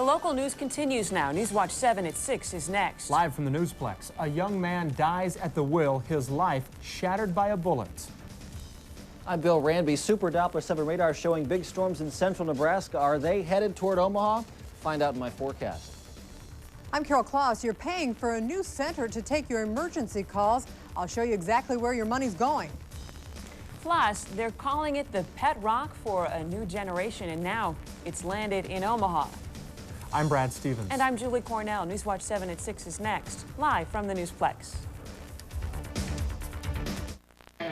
The local news continues now. NewsWatch 7 at 6 is next. Live from the Newsplex, a young man dies at the wheel, his life shattered by a bullet. I'm Bill Ranby. Super Doppler 7 radar showing big storms in central Nebraska. Are they headed toward Omaha? Find out in my forecast. I'm Carol Claus. You're paying for a new center to take your emergency calls. I'll show you exactly where your money's going. Plus, they're calling it the pet rock for a new generation, and now it's landed in Omaha. I'm Brad Stevens. And I'm Julie Cornell. NewsWatch 7 at 6 is next, live from the Newsplex.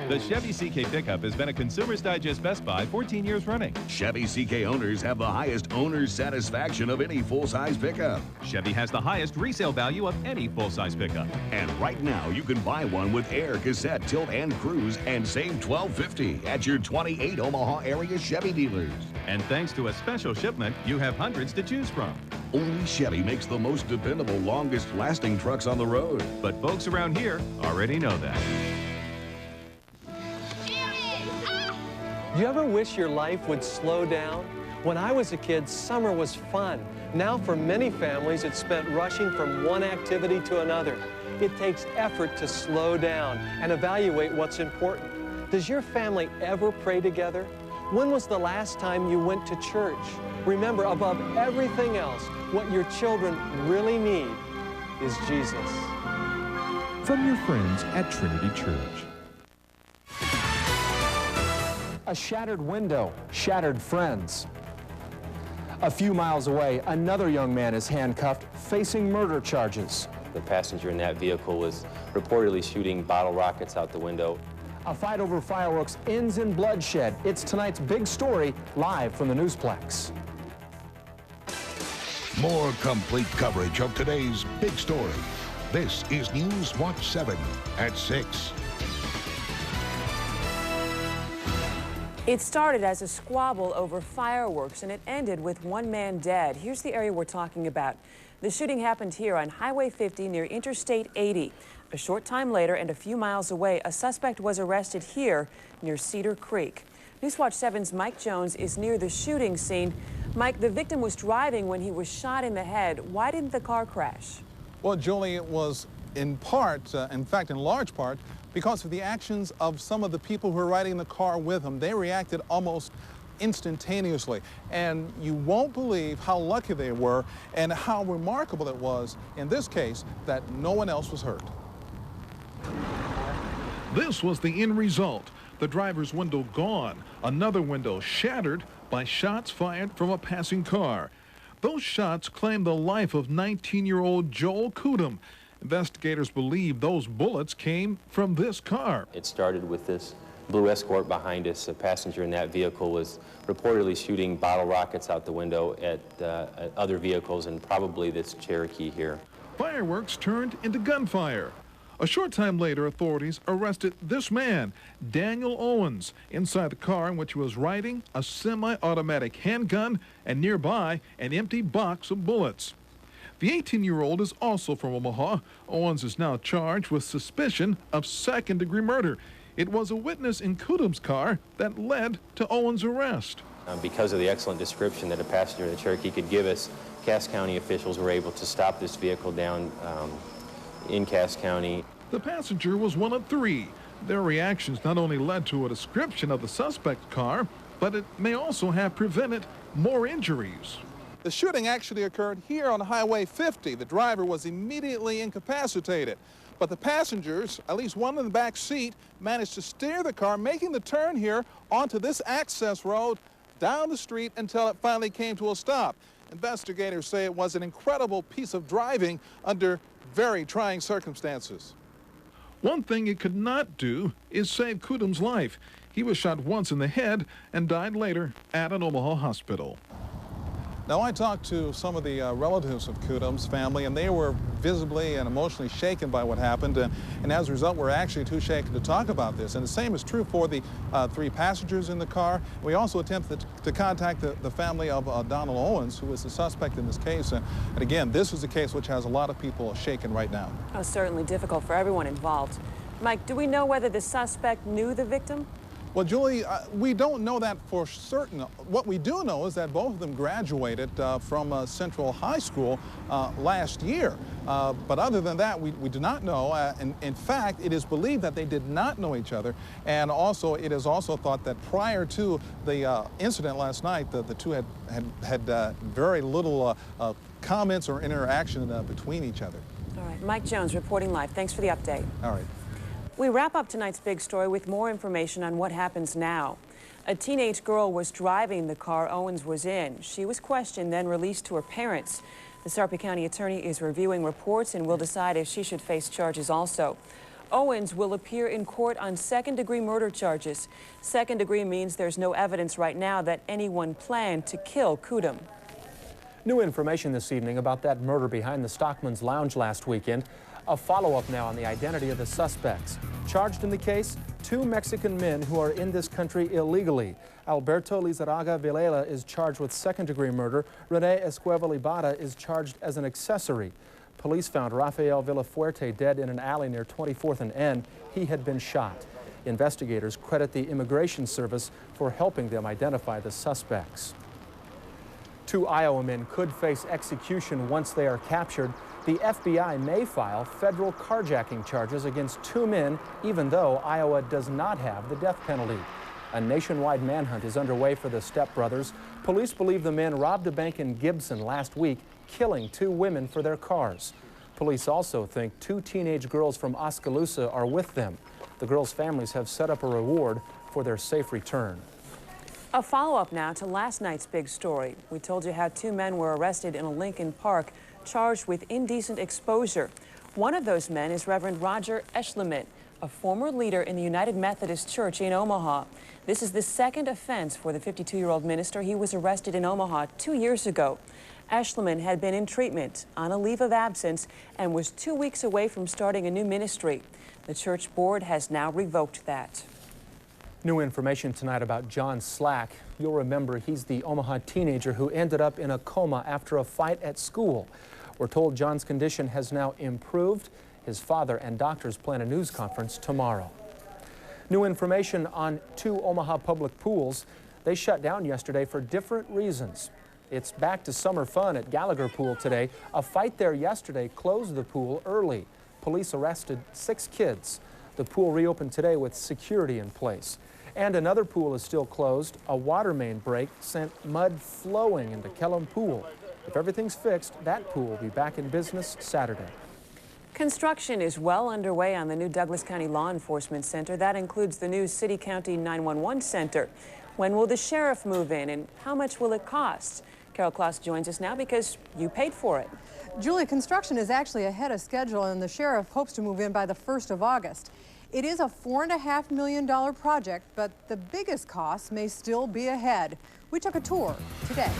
The Chevy CK pickup has been a Consumer's Digest Best Buy 14 years running. Chevy CK owners have the highest owner's satisfaction of any full-size pickup. Chevy has the highest resale value of any full-size pickup. And right now, you can buy one with air, cassette, tilt, and cruise and save $12.50 at your 28 Omaha area Chevy dealers. And thanks to a special shipment, you have hundreds to choose from. Only Chevy makes the most dependable, longest-lasting trucks on the road. But folks around here already know that. Do you ever wish your life would slow down? When I was a kid, summer was fun. Now for many families, it's spent rushing from one activity to another. It takes effort to slow down and evaluate what's important. Does your family ever pray together? When was the last time you went to church? Remember, above everything else, what your children really need is Jesus. From your friends at Trinity Church. A shattered window, shattered friends. A few miles away, another young man is handcuffed, facing murder charges. The passenger in that vehicle was reportedly shooting bottle rockets out the window. A fight over fireworks ends in bloodshed. It's tonight's big story, live from the Newsplex. More complete coverage of today's big story. This is NewsWatch 7 at 6. It started as a squabble over fireworks, and it ended with one man dead. Here's the area we're talking about. The shooting happened here on Highway 50 near Interstate 80. A short time later and a few miles away, a suspect was arrested here near Cedar Creek. NewsWatch 7's Mike Jones is near the shooting scene. Mike, the victim was driving when he was shot in the head. Why didn't the car crash? Well, Julie, it was in part, in fact, in large part, because of the actions of some of the people who were riding in the car with him. They reacted almost instantaneously. And you won't believe how lucky they were and how remarkable it was, in this case, that no one else was hurt. This was the end result. The driver's window gone, another window shattered by shots fired from a passing car. Those shots claimed the life of 19-year-old Joel Kudum. Investigators believe those bullets came from this car. It started with this blue Escort behind us. A passenger in that vehicle was reportedly shooting bottle rockets out the window at other vehicles and probably this Cherokee here. Fireworks turned into gunfire. A short time later, authorities arrested this man, Daniel Owens, inside the car in which he was riding a semi-automatic handgun and nearby an empty box of bullets. The 18-year-old is also from Omaha. Owens is now charged with suspicion of second-degree murder. It was a witness in Kudum's car that led to Owens' arrest. Because of the excellent description that a passenger in the Cherokee could give us, Cass County officials were able to stop this vehicle down in Cass County. The passenger was one of three. Their reactions not only led to a description of the suspect's car, but it may also have prevented more injuries. The shooting actually occurred here on Highway 50. The driver was immediately incapacitated, but the passengers, at least one in the back seat, managed to steer the car, making the turn here onto this access road down the street until it finally came to a stop. Investigators say it was an incredible piece of driving under very trying circumstances. One thing it could not do is save Kudum's life. He was shot once in the head and died later at an Omaha hospital. Now, I talked to some of the relatives of Kudum's family, and they were visibly and emotionally shaken by what happened. And as a result, we're actually too shaken to talk about this. And the same is true for the three passengers in the car. We also attempted to contact the family of Donald Owens, who is the suspect in this case. And again, this is a case which has a lot of people shaken right now. Oh, certainly difficult for everyone involved. Mike, do we know whether the suspect knew the victim? Well, Julie, we don't know that for certain. What we do know is that both of them graduated from Central High School last year. But other than that, we do not know. In fact, it is believed that they did not know each other. And also, it is also thought that prior to the incident last night, the two had very little comments or interaction between each other. All right, Mike Jones reporting live. Thanks for the update. All right. We wrap up tonight's big story with more information on what happens now. A teenage girl was driving the car Owens was in. She was questioned, then released to her parents. The Sarpy County attorney is reviewing reports and will decide if she should face charges also. Owens will appear in court on second-degree murder charges. Second degree means there's no evidence right now that anyone planned to kill Kudum. New information this evening about that murder behind the Stockman's Lounge last weekend. A follow-up now on the identity of the suspects. Charged in the case, 2 Mexican men who are in this country illegally. Alberto Lizarraga Vilela is charged with second-degree murder. Rene Escueva-Libada is charged as an accessory. Police found Rafael Villafuerte dead in an alley near 24th and N. He had been shot. Investigators credit the Immigration Service for helping them identify the suspects. 2 Iowa men could face execution once they are captured. The FBI may file federal carjacking charges against 2 men, even though Iowa does not have the death penalty. A nationwide manhunt is underway for the stepbrothers. Police believe the men robbed a bank in Gibson last week, killing 2 women for their cars. Police also think 2 teenage girls from Oskaloosa are with them. The girls' families have set up a reward for their safe return. A follow-up now to last night's big story. We told you how 2 men were arrested in a Lincoln Park, charged with indecent exposure. One of those men is Reverend Roger Eschliman, a former leader in the United Methodist Church in Omaha. This is the second offense for the 52-year-old minister. He was arrested in Omaha 2 years ago. Eschliman had been in treatment on a leave of absence and was 2 weeks away from starting a new ministry. The church board has now revoked that. New information tonight about John Slack. You'll remember he's the Omaha teenager who ended up in a coma after a fight at school. We're told John's condition has now improved. His father and doctors plan a news conference tomorrow. New information on 2 Omaha public pools. They shut down yesterday for different reasons. It's back to summer fun at Gallagher Pool today. A fight there yesterday closed the pool early. Police arrested 6 kids. The pool reopened today with security in place. And another pool is still closed. A water main break sent mud flowing into Kellum Pool. If everything's fixed, that pool will be back in business Saturday. Construction is well underway on the new Douglas County Law Enforcement Center. That includes the new City County 911 Center. When will the sheriff move in and how much will it cost? Carol Klaus joins us now because you paid for it. Julie, construction is actually ahead of schedule and the sheriff hopes to move in by the 1st of August. It is a $4.5 million project, but the biggest costs may still be ahead. We took a tour today.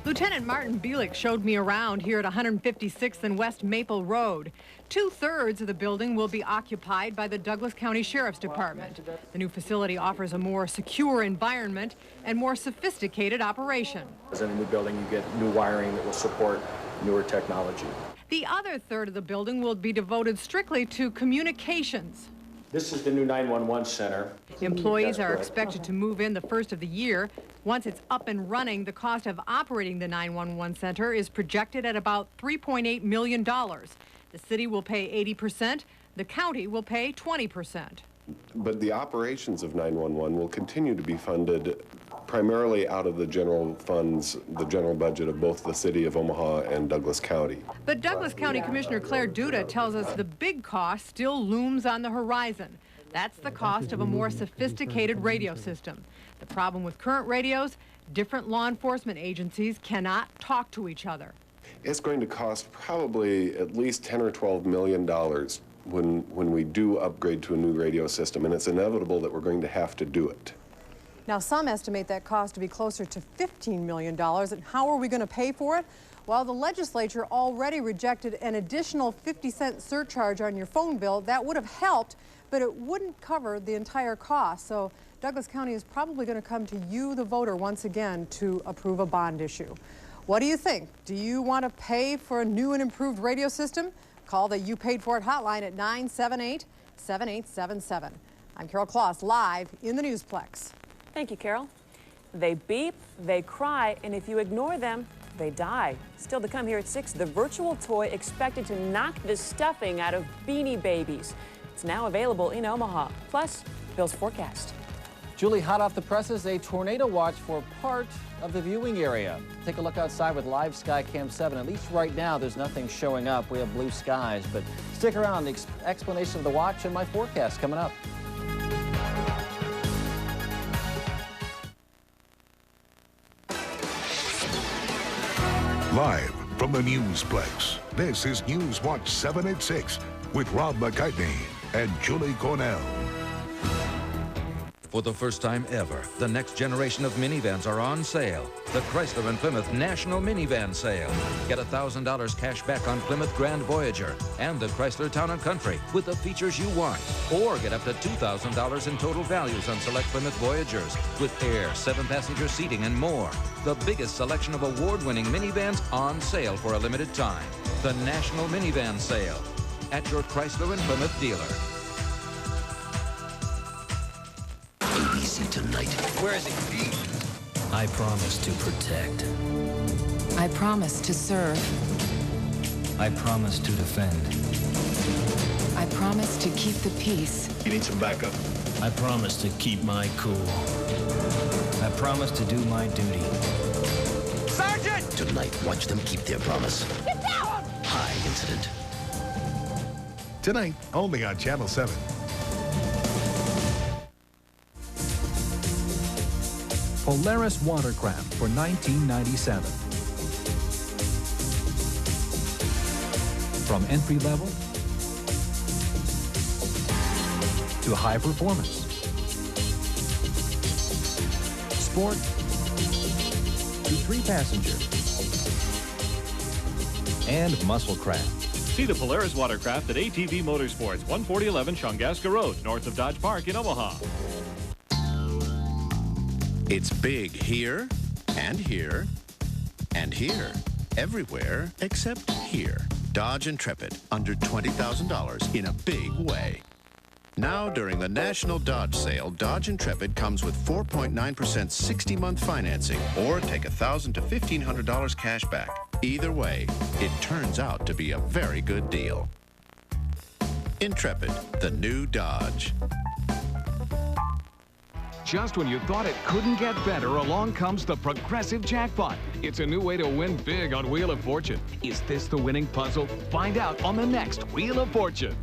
Lieutenant Martin Bielik showed me around here at 156th and West Maple Road. 2/3 of the building will be occupied by the Douglas County Sheriff's Department. The new facility offers a more secure environment and more sophisticated operation. As in a new building, you get new wiring that will support newer technology. The other third of the building will be devoted strictly to communications. This is the new 911 center. Employees are expected to move in the first of the year. Once it's up and running, the cost of operating the 911 center is projected at about $3.8 million. The city will pay 80%. The county will pay 20%. But the operations of 911 will continue to be funded primarily out of the general funds, the general budget of both the city of Omaha and Douglas County. But Douglas County Commissioner Claire Duda tells us the big cost still looms on the horizon. That's the cost of a more sophisticated radio system. The problem with current radios, different law enforcement agencies cannot talk to each other. It's going to cost probably at least $10 or $12 million when we do upgrade to a new radio system, and it's inevitable that we're going to have to do it. Now, some estimate that cost to be closer to $15 million. And how are we going to pay for it? Well, the legislature already rejected an additional 50-cent surcharge on your phone bill. That would have helped, but it wouldn't cover the entire cost. So Douglas County is probably going to come to you, the voter, once again to approve a bond issue. What do you think? Do you want to pay for a new and improved radio system? Call the You Paid For It hotline at 7877. I'm Carol Kloss, live in the Newsplex. Thank you, Carol. They beep, they cry, and if you ignore them, they die. Still to come here at 6, the virtual toy expected to knock the stuffing out of Beanie Babies. It's now available in Omaha. Plus, Bill's forecast. Julie, hot off the presses, a tornado watch for part of the viewing area. Take a look outside with live sky cam 7. At least right now, there's nothing showing up. We have blue skies, but stick around. The explanation of the watch and my forecast coming up. Live from the Newsplex, this is NewsWatch 7 at 6 with Rob McCartney and Julie Cornell. For the first time ever, the next generation of minivans are on sale. The Chrysler and Plymouth National Minivan Sale. Get $1,000 cash back on Plymouth Grand Voyager and the Chrysler Town & Country with the features you want. Or get up to $2,000 in total values on select Plymouth Voyagers with air, 7-passenger seating, and more. The biggest selection of award-winning minivans on sale for a limited time. The National Minivan Sale at your Chrysler and Plymouth dealer. ABC tonight. Where is he? I promise to protect. I promise to serve. I promise to defend. I promise to keep the peace. You need some backup. I promise to keep my cool. I promise to do my duty. Sergeant! Tonight, watch them keep their promise. Get down! High incident. Tonight, only on Channel 7. Polaris watercraft for $1997. From entry level to high performance, sport to 3-passenger, and muscle craft. See the Polaris watercraft at ATV Motorsports, 14011 Chongaska Road, north of Dodge Park in Omaha. It's big here, and here, and here. Everywhere except here. Dodge Intrepid, under $20,000 in a big way. Now, during the National Dodge Sale, Dodge Intrepid comes with 4.9% 60-month financing, or take $1,000 to $1,500 cash back. Either way, it turns out to be a very good deal. Intrepid, the new Dodge. Just when you thought it couldn't get better, along comes the Progressive Jackpot. It's a new way to win big on Wheel of Fortune. Is this the winning puzzle? Find out on the next Wheel of Fortune.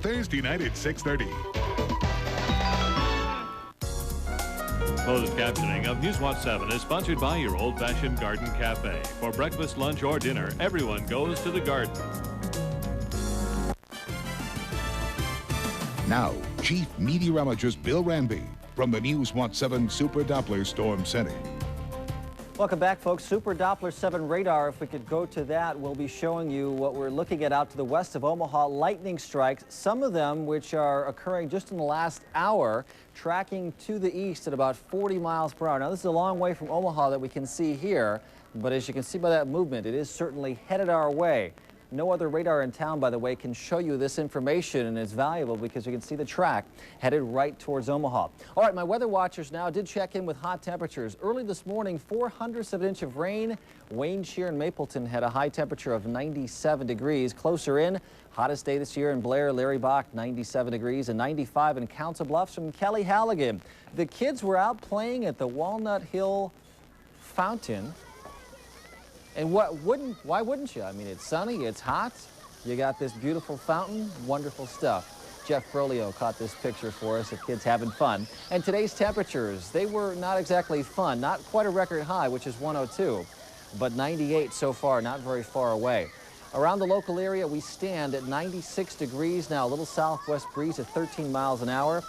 Thursday night at 6:30. Closed captioning of NewsWatch 7 is sponsored by your old-fashioned garden cafe. For breakfast, lunch, or dinner, everyone goes to the garden. Now, Chief Meteorologist Bill Ranby from the NewsWatch 7 Super Doppler Storm Center. Welcome back, folks. Super Doppler 7 radar. If we could go to that, we'll be showing you what we're looking at out to the west of Omaha. Lightning strikes, some of them which are occurring just in the last hour, tracking to the east at about 40 miles per hour. Now, this is a long way from Omaha that we can see here, but as you can see by that movement, it is certainly headed our way. No other radar in town, by the way, can show you this information, and it's valuable because you can see the track headed right towards Omaha. All right, my weather watchers now did check in with hot temperatures. Early this morning, 0.04 of an inch of rain. Wayne Shear and Mapleton had a high temperature of 97 degrees. Closer in, hottest day this year in Blair, Larry Bach, 97 degrees, and 95 in Council Bluffs from Kelly Halligan. The kids were out playing at the Walnut Hill Fountain. And why wouldn't you? I mean, it's sunny, it's hot, you got this beautiful fountain, wonderful stuff. Jeff Brolio caught this picture for us of kids having fun. And today's temperatures, they were not exactly fun, not quite a record high, which is 102, but 98 so far, not very far away. Around the local area, we stand at 96 degrees now, a little southwest breeze at 13 miles an hour,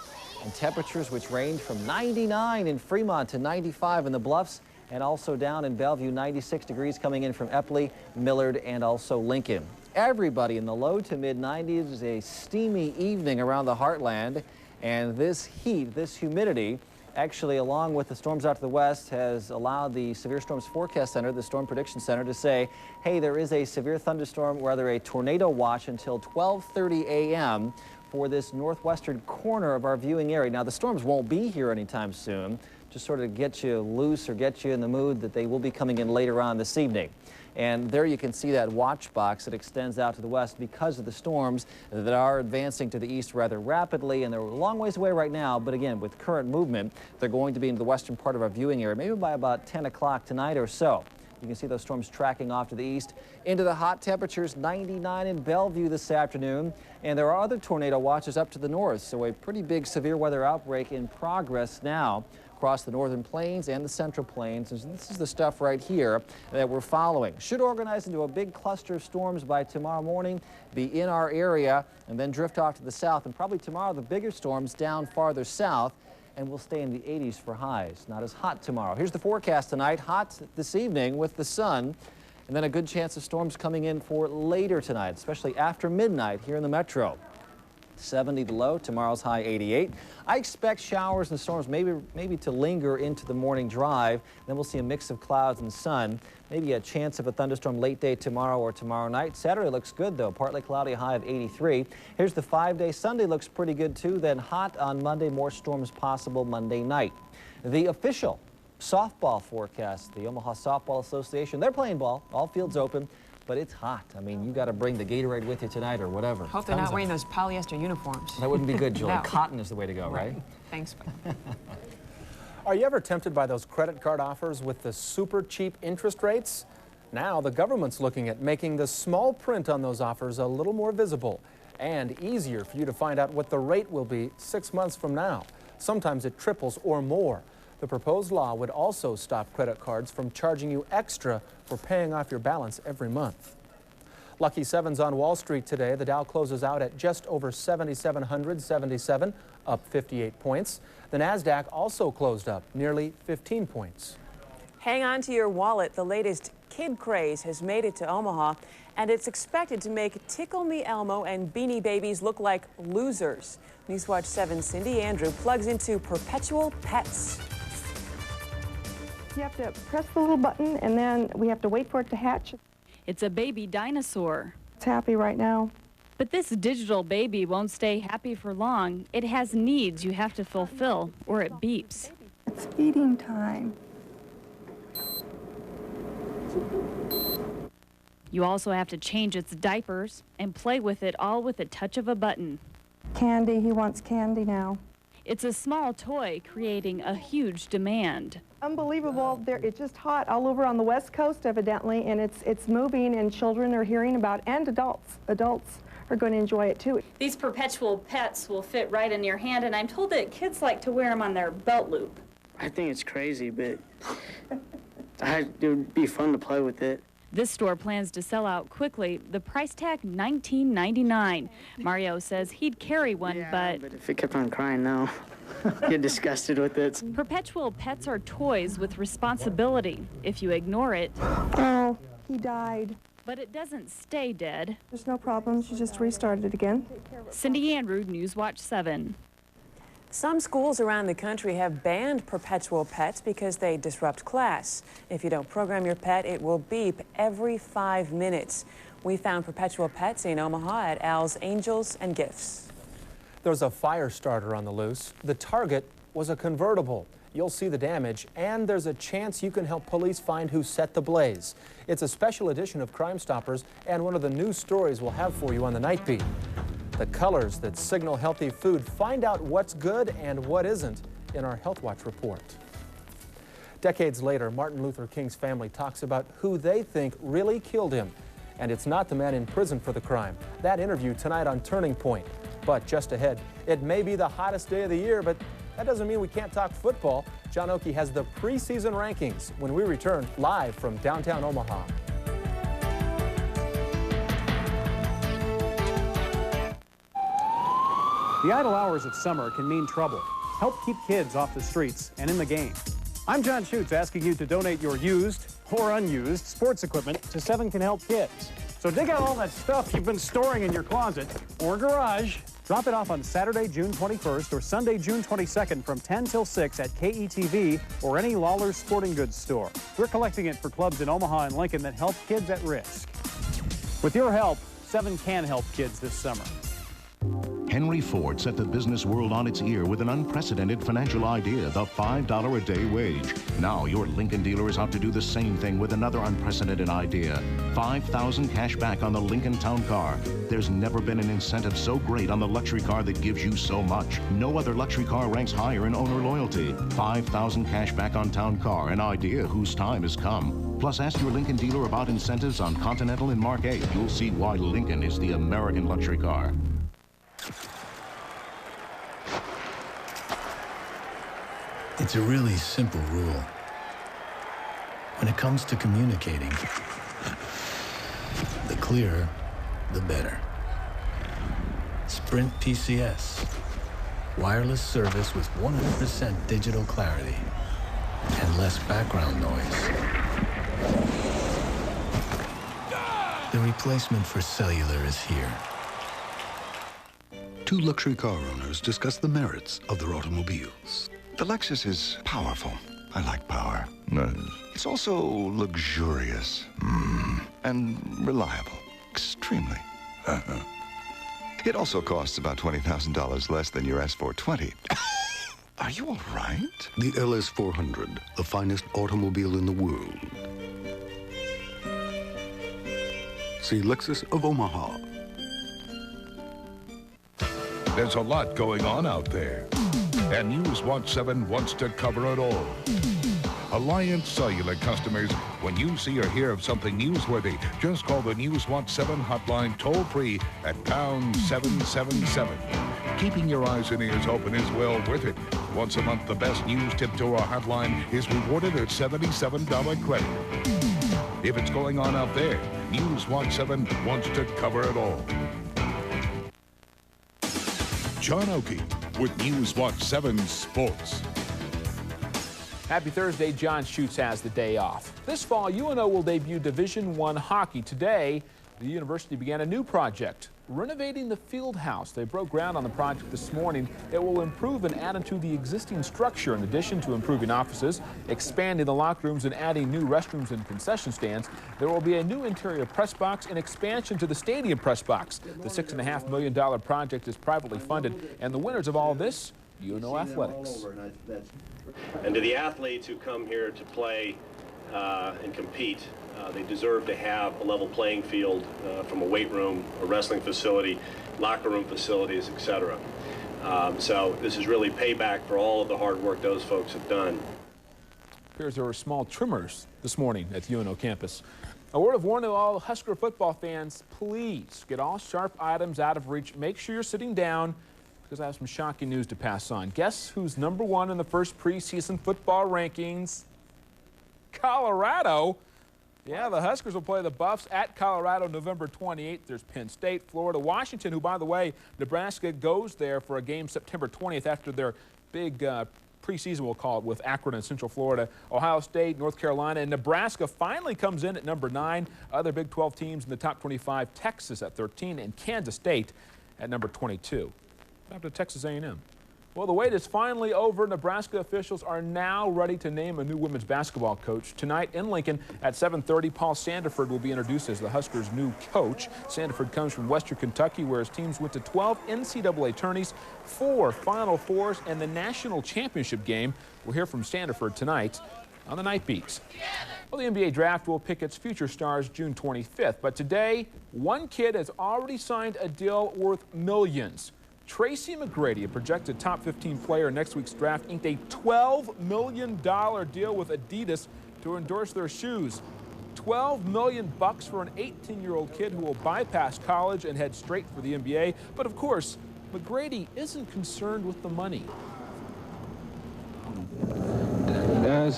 and temperatures which range from 99 in Fremont to 95 in the Bluffs, and also down in Bellevue, 96 degrees coming in from Epley, Millard, and also Lincoln. Everybody in the low to mid-90s. Is a steamy evening around the heartland, and this heat, this humidity, actually, along with the storms out to the west, has allowed the Severe Storms Forecast Center, the Storm Prediction Center, to say, hey, there is a severe thunderstorm, or rather a tornado watch until 12:30 a.m. for this northwestern corner of our viewing area. Now, the storms won't be here anytime soon, just sort of get you loose or get you in the mood that they will be coming in later on this evening. And there you can see that watch box that extends out to the west because of the storms that are advancing to the east rather rapidly, and they're a long ways away right now, but again, with current movement, they're going to be in the western part of our viewing area, maybe by about 10 o'clock tonight or so. You can see those storms tracking off to the east into the hot temperatures, 99 in Bellevue this afternoon, and there are other tornado watches up to the north, so a pretty big severe weather outbreak in progress now across the northern plains and the central plains. And this is the stuff right here that we're following. Should organize into a big cluster of storms by tomorrow morning, be in our area, and then drift off to the south. And probably tomorrow, the bigger storms down farther south, and we'll stay in the 80s for highs. Not as hot tomorrow. Here's the forecast tonight. Hot this evening with the sun, and then a good chance of storms coming in for later tonight, especially after midnight here in the metro. 70 the low, tomorrow's high 88. I expect showers and storms maybe to linger into the morning drive. Then we'll see a mix of clouds and sun. Maybe a chance of a thunderstorm late day tomorrow or tomorrow night. Saturday looks good though, partly cloudy, high of 83. Here's the 5-day. Sunday looks pretty good too. Then hot on Monday, more storms possible Monday night. The official softball forecast, the Omaha Softball Association, they're playing ball, all fields open. But it's hot. I mean, you got to bring the Gatorade with you tonight or whatever. Hope they're not wearing those polyester uniforms. That wouldn't be good, Julie. No. Cotton is the way to go, right? Thanks. Are you ever tempted by those credit card offers with the super cheap interest rates? Now the government's looking at making the small print on those offers a little more visible and easier for you to find out what the rate will be 6 months from now. Sometimes it triples or more. The proposed law would also stop credit cards from charging you extra for paying off your balance every month. Lucky Sevens on Wall Street today. The Dow closes out at just over 7,777, up 58 points. The NASDAQ also closed up nearly 15 points. Hang on to your wallet. The latest kid craze has made it to Omaha, and it's expected to make Tickle Me Elmo and Beanie Babies look like losers. NewsWatch 7's Cindy Andrew plugs into perpetual pets. You have to press the little button, and then we have to wait for it to hatch. It's a baby dinosaur. It's happy right now. But this digital baby won't stay happy for long. It has needs you have to fulfill, or it beeps. It's feeding time. You also have to change its diapers and play with it all with a touch of a button. Candy, he wants candy now. It's a small toy creating a huge demand. Unbelievable. It's just hot all over on the West Coast, evidently, and it's moving, and children are hearing about it, and adults. Adults are going to enjoy it, too. These perpetual pets will fit right in your hand, and I'm told that kids like to wear them on their belt loop. I think it's crazy, but it would be fun to play with it. This store plans to sell out quickly. The price tag, $19.99. Mario says he'd carry one, but if it kept on crying, no. Get disgusted with it. Perpetual pets are toys with responsibility. If you ignore it... Oh, he died. But it doesn't stay dead. There's no problem. She just restarted it again. Cindy Andrew, NewsWatch 7. Some schools around the country have banned perpetual pets because they disrupt class. If you don't program your pet, it will beep every 5 minutes. We found perpetual pets in Omaha at Al's Angels and Gifts. There's a fire starter on the loose. The target was a convertible. You'll see the damage, and there's a chance you can help police find who set the blaze. It's a special edition of Crime Stoppers and one of the news stories we'll have for you on the Nightbeat. The colors that signal healthy food. Find out what's good and what isn't in our Health Watch report. Decades later, Martin Luther King's family talks about who they think really killed him. And it's not the man in prison for the crime. That interview tonight on Turning Point. But just ahead, it may be the hottest day of the year, but that doesn't mean we can't talk football. John Oakey has the preseason rankings when we return live from downtown Omaha. The idle hours of summer can mean trouble. Help keep kids off the streets and in the game. I'm John Schutz, asking you to donate your used or unused sports equipment to 7 Can Help Kids. So dig out all that stuff you've been storing in your closet or garage. Drop it off on Saturday, June 21st or Sunday, June 22nd from 10 till 6 at KETV or any Lawler's Sporting Goods store. We're collecting it for clubs in Omaha and Lincoln that help kids at risk. With your help, 7 can help kids this summer. Henry Henry Ford set the business world on its ear with an unprecedented financial idea, the $5 a day wage. Now your Lincoln dealer is out to do the same thing with another unprecedented idea. $5,000 cash back on the Lincoln Town Car. There's never been an incentive so great on the luxury car that gives you so much. No other luxury car ranks higher in owner loyalty. $5,000 cash back on Town Car, an idea whose time has come. Plus, ask your Lincoln dealer about incentives on Continental and Mark 8. You'll see why Lincoln is the American luxury car. It's a really simple rule. When it comes to communicating, the clearer, the better. Sprint PCS. Wireless service with 100% digital clarity and less background noise. The replacement for cellular is here. Two luxury car owners discuss the merits of their automobiles. The Lexus is powerful. I like power. It's also luxurious. And reliable. Extremely. It also costs about $20,000 less than your S420. Are you all right? The LS400, the finest automobile in the world. See Lexus of Omaha. There's a lot going on out there, and NewsWatch 7 wants to cover it all. Alliance Cellular customers, when you see or hear of something newsworthy, just call the NewsWatch 7 hotline toll-free at pound 777. Keeping your eyes and ears open is well worth it. Once a month, the best news tip to our hotline is rewarded at $77 credit. If it's going on out there, NewsWatch 7 wants to cover it all. John Oakey with NewsWatch 7 Sports. Happy Thursday. John Schutz has the day off. This fall, UNO will debut Division I hockey. Today, the university began a new project, renovating the field house. They broke ground on the project this morning. It will improve and add to the existing structure. In addition to improving offices, expanding the locker rooms, and adding new restrooms and concession stands, there will be a new interior press box and expansion to the stadium press box. The $6.5 million project is privately funded, and the winners of all this, UNO Athletics. And to the athletes who come here to play and compete, they deserve to have a level playing field from a weight room, a wrestling facility, locker room facilities, etc. So this is really payback for all of the hard work those folks have done. Appears there were small tremors this morning at the UNO campus. A word of warning to all Husker football fans, please get all sharp items out of reach. Make sure you're sitting down, because I have some shocking news to pass on. Guess who's #1 in the first preseason football rankings? Colorado. Yeah, the Huskers will play the Buffs at Colorado November 28th. There's Penn State, Florida, Washington, who, by the way, Nebraska goes there for a game September 20th after their big preseason, we'll call it, with Akron and Central Florida. Ohio State, North Carolina, and Nebraska finally comes in at number 9. Other Big 12 teams in the top 25, Texas at 13 and Kansas State at number 22. After Texas A&M. Well, the wait is finally over. Nebraska officials are now ready to name a new women's basketball coach. Tonight in Lincoln at 7:30, Paul Sandiford will be introduced as the Huskers' new coach. Sandiford comes from Western Kentucky, where his teams went to 12 NCAA tourneys, 4 Final Fours, and the national championship game. We'll hear from Sandiford tonight on the Nightbeat. Well, the NBA draft will pick its future stars June 25th, but today, one kid has already signed a deal worth millions. Tracy McGrady, a projected top 15 player in next week's draft, inked a $12 million deal with Adidas to endorse their shoes. $12 million for an 18-year-old kid who will bypass college and head straight for the NBA. But of course, McGrady isn't concerned with the money.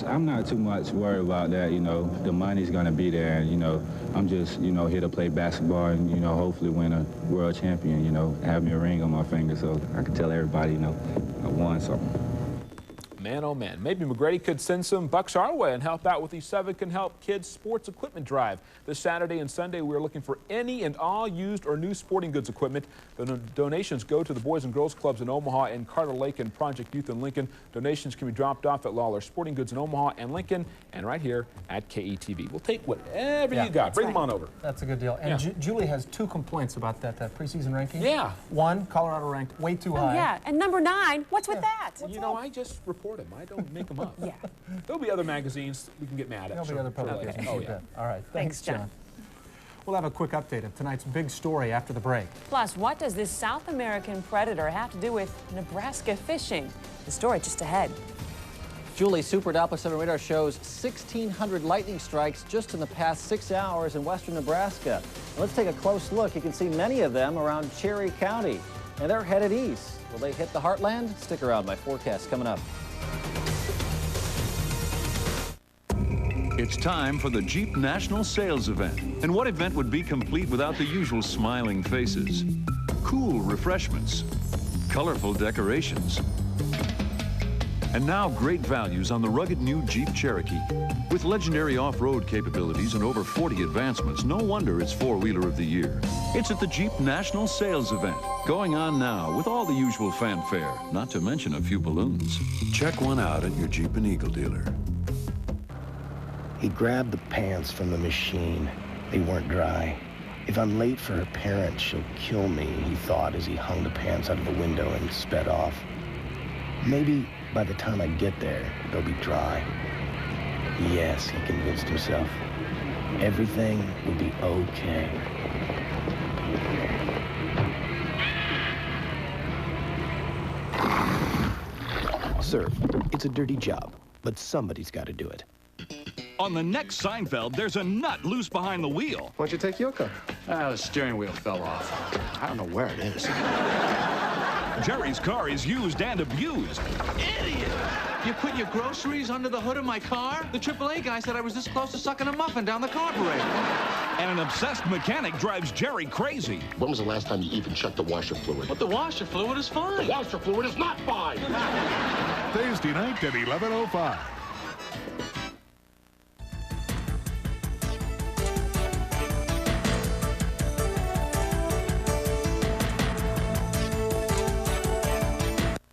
I'm not too much worried about that. You know, the money's going to be there. And, you know, I'm just, you know, here to play basketball and, you know, hopefully win a world champion, you know, have me a ring on my finger so I can tell everybody, you know, I won something. man, oh man. Maybe McGrady could send some bucks our way and help out with the 7 Can Help Kids Sports Equipment Drive. This Saturday and Sunday, we're looking for any and all used or new sporting goods equipment. The donations go to the Boys and Girls Clubs in Omaha and Carter Lake and Project Youth in Lincoln. Donations can be dropped off at Lawler Sporting Goods in Omaha and Lincoln and right here at KETV. We'll take whatever you got. Bring them on over. That's a good deal. And Julie has 2 complaints about that preseason ranking. Yeah. 1, Colorado ranked way too high. Yeah, and number 9, what's with that? Well, you know, I just report them. I don't make them up. Yeah. There'll be other magazines we can get mad at. There'll be other publications. Oh, yeah. All right. Thanks, John. We'll have a quick update of tonight's big story after the break. Plus, what does this South American predator have to do with Nebraska fishing? The story just ahead. Julie, Super Doppler 7 radar shows 1,600 lightning strikes just in the past 6 hours in western Nebraska. Let's take a close look. You can see many of them around Cherry County, and they're headed east. Will they hit the heartland? Stick around. My forecast coming up. It's time for the Jeep National Sales Event. And what event would be complete without the usual smiling faces? Cool refreshments, colorful decorations, and now great values on the rugged new Jeep Cherokee. With legendary off-road capabilities and over 40 advancements, no wonder it's 4-wheeler of the year. It's at the Jeep National Sales Event, going on now with all the usual fanfare, not to mention a few balloons. Check one out at your Jeep and Eagle dealer. He grabbed the pants from the machine. They weren't dry. If I'm late for her parents, she'll kill me, he thought as he hung the pants out of the window and sped off. Maybe by the time I get there, they'll be dry. Yes, he convinced himself. Everything will be okay. Sir, it's a dirty job, but somebody's got to do it. On the next Seinfeld, there's a nut loose behind the wheel. Why don't you take your car? The steering wheel fell off. I don't know where it is. Jerry's car is used and abused. Idiot! You put your groceries under the hood of my car? The AAA guy said I was this close to sucking a muffin down the carburetor. And an obsessed mechanic drives Jerry crazy. When was the last time you even checked the washer fluid? But the washer fluid is fine. The washer fluid is not fine! Thursday night at 11:05.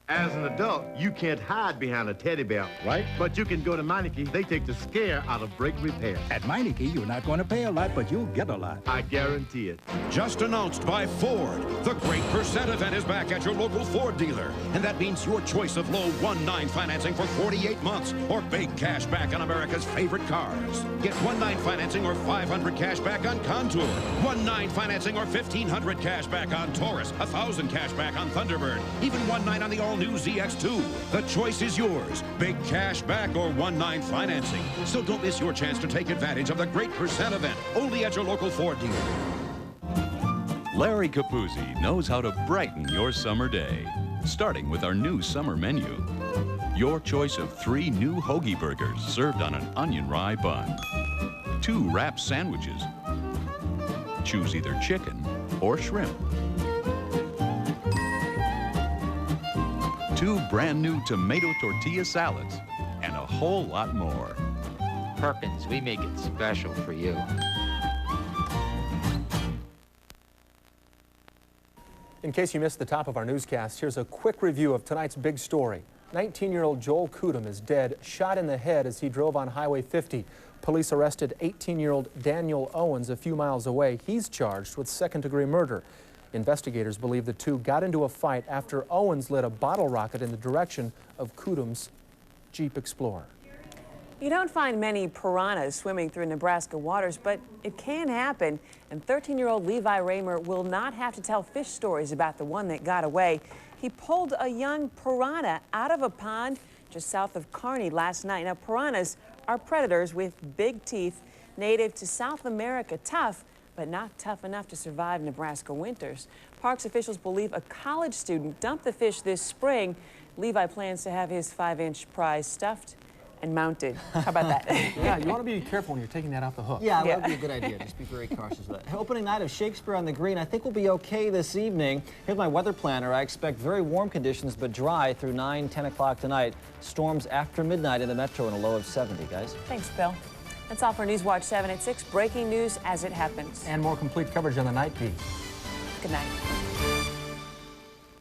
As an adult, you can't hide behind a teddy bear, right? But you can go to Meineke. They take the scare out of brake repair. At Meineke, you're not going to pay a lot, but you'll get a lot. I guarantee it. Just announced by Ford. The Great Percent event is back at your local Ford dealer. And that means your choice of low 1.9 financing for 48 months or big cash back on America's favorite cars. Get 1.9 financing or 500 cash back on Contour. 1.9 financing or 1,500 cash back on Taurus. 1,000 cash back on Thunderbird. Even 1.9 on the all-new ZX2. The choice is yours. Big cash back or 1.9 financing. So don't miss your chance to take advantage of the Great Percent event. Only at your local Ford dealer. Larry Capuzzi knows how to brighten your summer day. Starting with our new summer menu. Your choice of 3 new hoagie burgers served on an onion rye bun. 2 wrap sandwiches. Choose either chicken or shrimp. 2 brand new tomato tortilla salads, and a whole lot more. Perkins, we make it special for you. In case you missed the top of our newscast, here's a quick review of tonight's big story. 19-year-old Joel Kudum is dead, shot in the head as he drove on Highway 50. Police arrested 18-year-old Daniel Owens a few miles away. He's charged with second-degree murder. Investigators believe the 2 got into a fight after Owens lit a bottle rocket in the direction of Kudum's Jeep Explorer. You don't find many piranhas swimming through Nebraska waters, but it can happen. And 13-year-old Levi Raymer will not have to tell fish stories about the one that got away. He pulled a young piranha out of a pond just south of Kearney last night. Now, piranhas are predators with big teeth, native to South America, tough, but not tough enough to survive Nebraska winters. Parks officials believe a college student dumped the fish this spring. Levi plans to have his 5-inch prize stuffed and mounted. How about that? Yeah, you want to be careful when you're taking that off the hook. Yeah, that would be a good idea. Just be very cautious with that. Opening night of Shakespeare on the Green. I think we'll be okay this evening. Here's my weather planner. I expect very warm conditions, but dry through 9, 10 o'clock tonight. Storms after midnight in the metro and a low of 70, guys. Thanks, Bill. That's all for NewsWatch 7 at 6. Breaking news as it happens. And more complete coverage on the Nightbeat. Good night.